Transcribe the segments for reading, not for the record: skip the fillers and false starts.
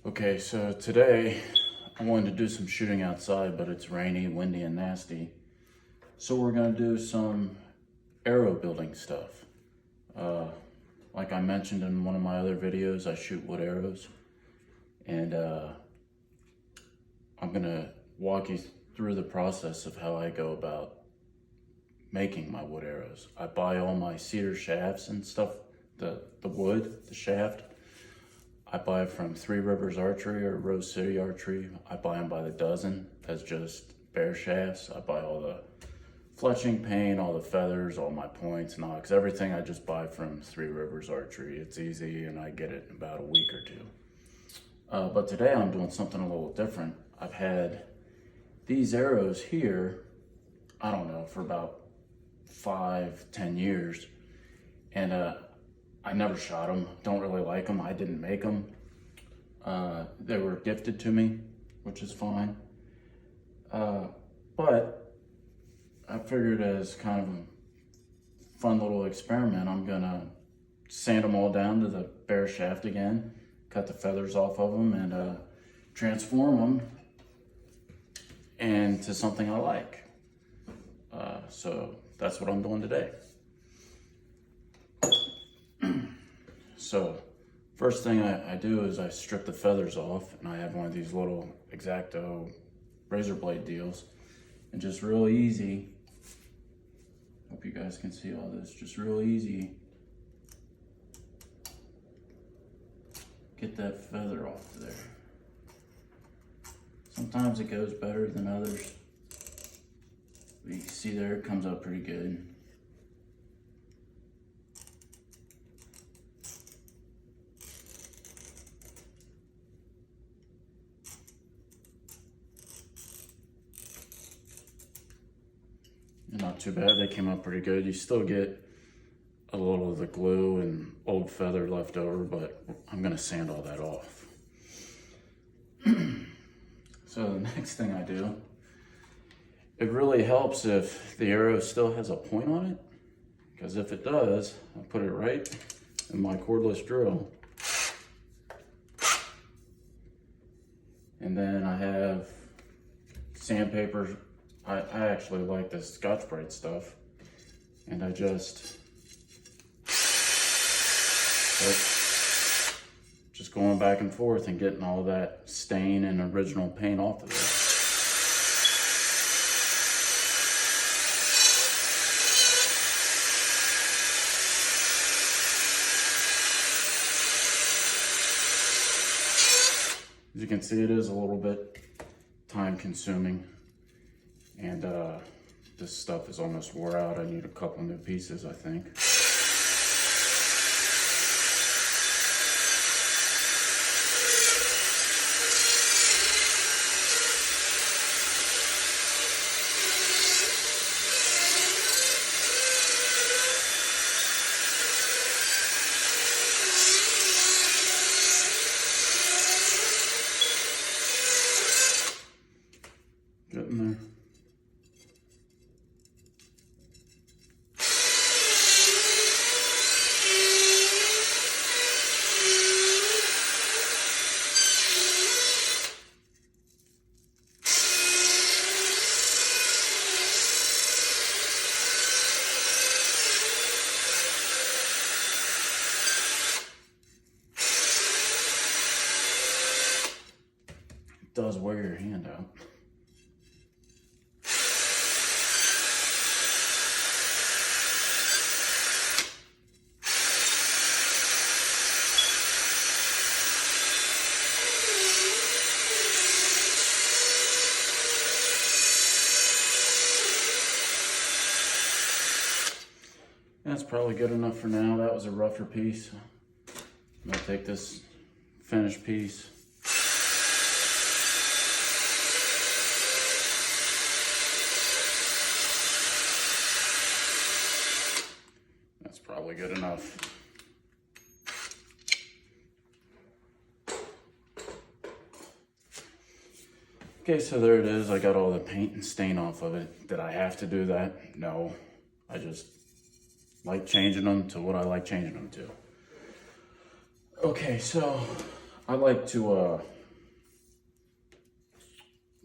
Okay, so today I wanted to do some shooting outside, but it's rainy, windy, and nasty. So we're gonna do some arrow building stuff. Like I mentioned in one of my other videos, I shoot wood arrows. And I'm gonna walk you through the process of how I go about making my wood arrows. I buy all my cedar shafts and stuff, the wood, the shaft. I buy it from Three Rivers Archery or Rose City Archery. I buy them by the dozen as just bare shafts. I buy all the fletching paint, all the feathers, all my points, nocks, everything I just buy from Three Rivers Archery. It's easy and I get it in about a week or two. But today I'm doing something a little different. I've had these arrows here, I don't know, for about 5-10 years. And I never shot them, don't really like them. I didn't make them. They were gifted to me, which is fine. But I figured as kind of a fun little experiment, I'm gonna sand them all down to the bare shaft again, cut the feathers off of them, and transform them into something I like. So that's what I'm doing today. So first thing I do is I strip the feathers off, and I have one of these little X-Acto razor blade deals, and just real easy, hope you guys can see all this, just real easy, get that feather off there. Sometimes it goes better than others, but you can see there it comes out pretty good. Not too bad, they came out pretty good. You still get a little of the glue and old feather left over, but I'm gonna sand all that off. So the next thing I do, it really helps if the arrow still has a point on it, because if it does, I put it right in my cordless drill. And then I have sandpaper. I actually like this Scotch-Brite stuff, and I just going back and forth and getting all that stain and original paint off of it. As you can see, it is a little bit time consuming. And this stuff is almost wore out. I need a couple new pieces, I think. Getting there. Does wear your hand out. That's probably good enough for now. That was a rougher piece. I'm gonna take this finished piece. That's probably good enough. Okay, so there it is. I got all the paint and stain off of it. Did I have to do that? No. I just like changing them to what I like changing them to. Okay, so I like to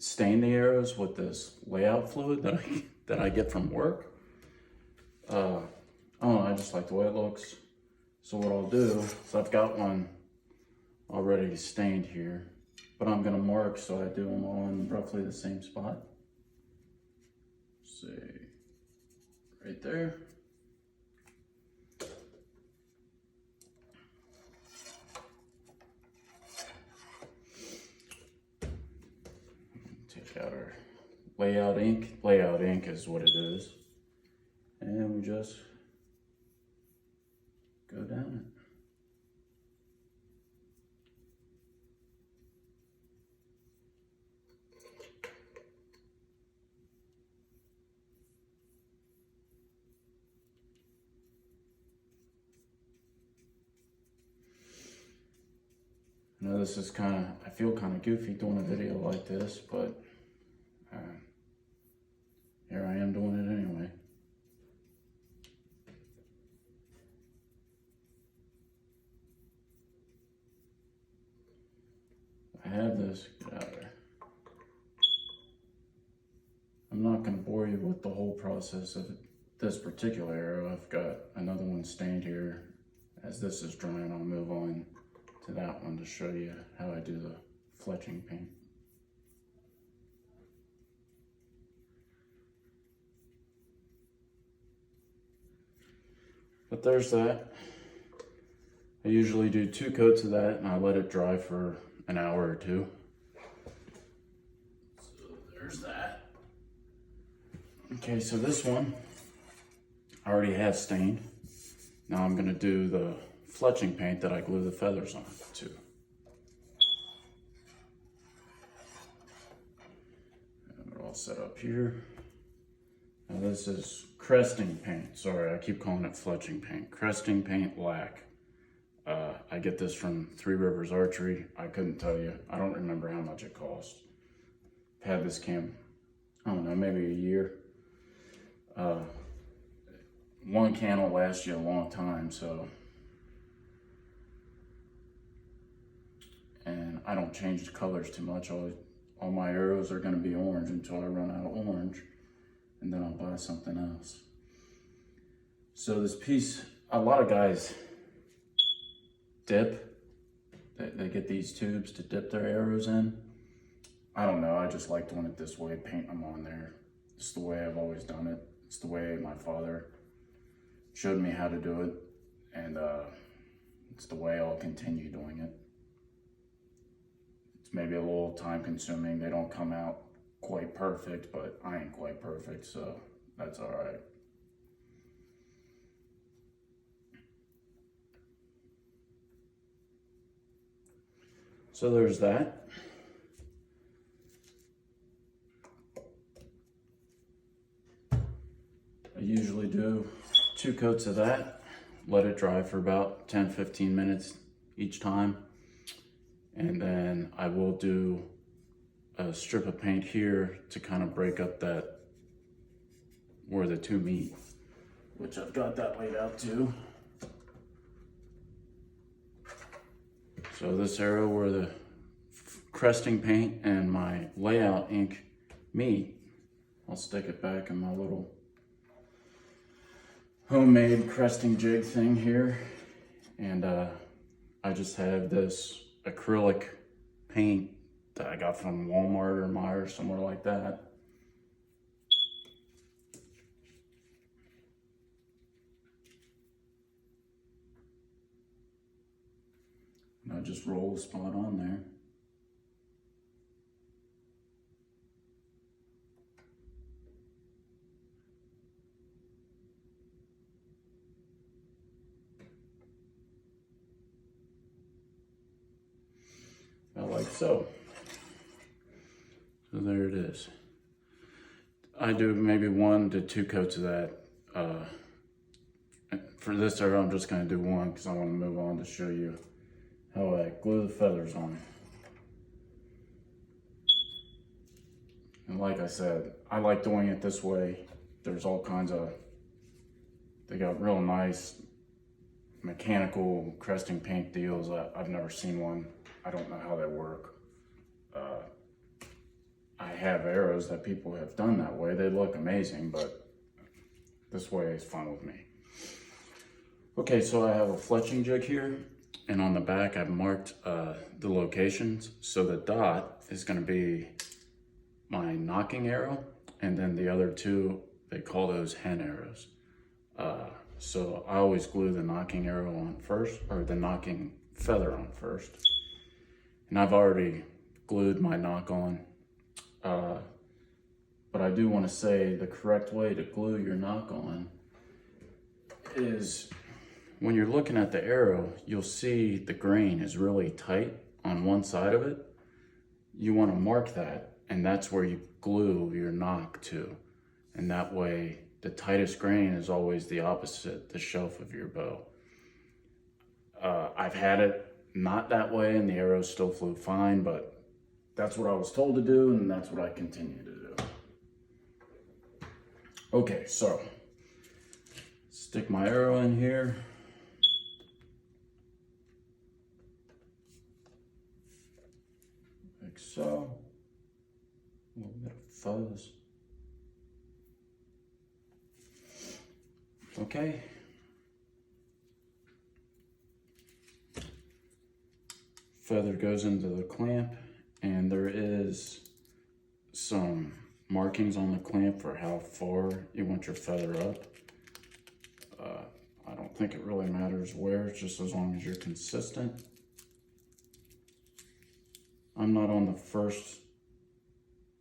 stain the arrows with this layout fluid that I get from work. I don't know, I just like the way it looks. So what I'll do is I've got one already stained here, but I'm gonna mark so I do them all in roughly the same spot. See, right there. Take out our layout ink. Layout ink is what it is. And we just go down it. I know this is I feel kind of goofy doing a video like this, but here I am doing it anyway. I have this, get out there. I'm not going to bore you with the whole process of this particular arrow. I've got another one stained here. As this is drying, I'll move on to that one to show you how I do the fletching paint. But there's that. I usually do 2 coats of that and I let it dry for an hour or 2. So there's that. Okay, so this one I already have stained. Now I'm gonna do the fletching paint that I glue the feathers on to. And they're all set up here. Now this is cresting paint. Sorry, I keep calling it fletching paint. Cresting paint black. I get this from 3 Rivers Archery. I couldn't tell you. I don't remember how much it cost. I've had this cam, I don't know, maybe a year. One can will last you a long time, so. And I don't change the colors too much. All my arrows are gonna be orange until I run out of orange, and then I'll buy something else. So this piece, a lot of guys dip. They get these tubes to dip their arrows in. I don't know, I just like doing it this way, paint them on there. It's the way I've always done it. It's the way my father showed me how to do it, and it's the way I'll continue doing it. It's maybe a little time consuming. They don't come out quite perfect, but I ain't quite perfect, so that's all right. So there's that. I usually do 2 coats of that, let it dry for about 10-15 minutes each time. And then I will do a strip of paint here to kind of break up that where the 2 meet, which I've got that laid out too. So this arrow where the cresting paint and my layout ink meet, I'll stick it back in my little homemade cresting jig thing here. And I just have this acrylic paint that I got from Walmart or Meijer, somewhere like that. And I just roll the spot on there. Like so. So there it is. I do maybe 1 to 2 coats of that. For this arrow, I'm just going to do 1 because I want to move on to show you how I glue the feathers on. And like I said, I like doing it this way. There's all kinds of, they got real nice mechanical cresting paint deals. I've never seen one. I don't know how they work. I have arrows that people have done that way. They look amazing, but this way is fun with me. Okay, so I have a fletching jig here, and on the back I've marked the locations. So the dot is going to be my knocking arrow, and then the other two, they call those hen arrows. So I always glue the knocking arrow on first, or the knocking feather on first. And I've already glued my knock on. But I do want to say the correct way to glue your knock on is when you're looking at the arrow, you'll see the grain is really tight on one side of it. You want to mark that, and that's where you glue your knock to. And that way, the tightest grain is always the opposite, the shelf of your bow. I've had it not that way, and the arrows still flew fine, but that's what I was told to do, and that's what I continue to do. Okay, so stick my arrow in here. Like so. A little bit of fuzz. Okay. Feather goes into the clamp, and there is some markings on the clamp for how far you want your feather up. I don't think it really matters where, just as long as you're consistent. I'm not on the first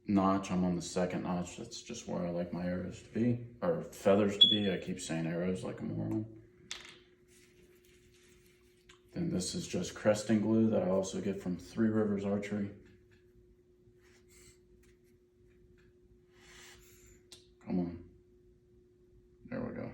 notch, I'm on the second notch. That's just where I like my arrows to be, or feathers to be. I keep saying arrows like a moron. Then this is just cresting glue that I also get from 3 Rivers Archery. Come on. There we go.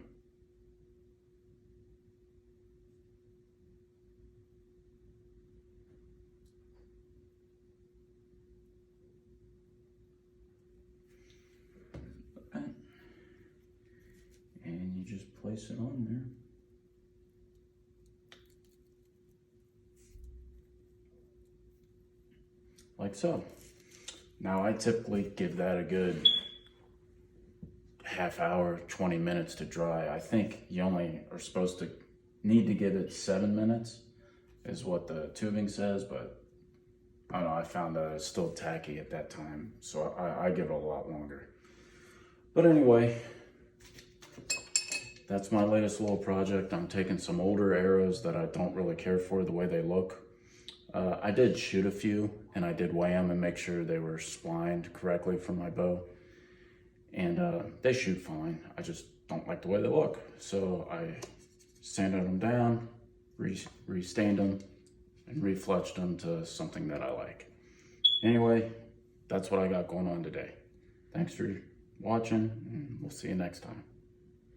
And you just place it on there. Like so. Now I typically give that a good half hour, 20 minutes to dry. I think you only are supposed to need to give it 7 minutes is what the tubing says, but I don't know, I found that it's still tacky at that time, so I give it a lot longer. But anyway, that's my latest little project. I'm taking some older arrows that I don't really care for the way they look. I did shoot a few, and I did weigh them and make sure they were splined correctly for my bow. And they shoot fine. I just don't like the way they look. So I sanded them down, re-stained them, and refletched them to something that I like. Anyway, that's what I got going on today. Thanks for watching, and we'll see you next time.